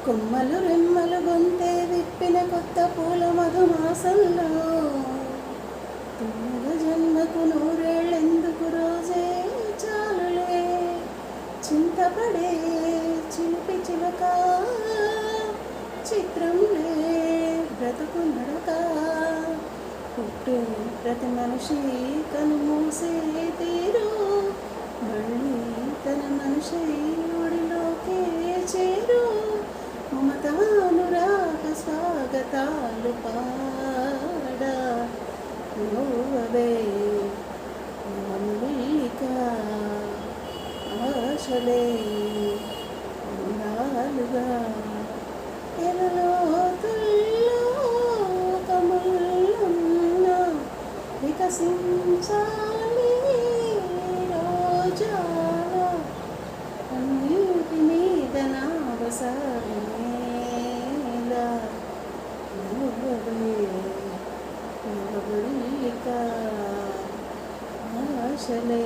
కొమ్మలు రెమ్మలు గొంతే విప్పిన కొత్త పూల మధుమాసంలో తుమ్ముల జన్మకు నూరేళ్ళెందుకు రోజే చాలులే చింతపడే చిలిపి చిలక చిత్రంలే బ్రతుకు నడక పుట్టే ప్రతి మనిషి కను మూసే తీరు మళ్ళీ తన మనిషి ఒడిలోకే చేరు మమతానురాగ స్వాగతాలు పాడ నవ్వవే మల్లిక ఆశలే ఉండాలుగా ఎలలోతుల్లో కములున్న వికసించాలి రోజా అన్నిటి మీద నావసానేలా నవ్వవే నవ్వబడిక ఆశలే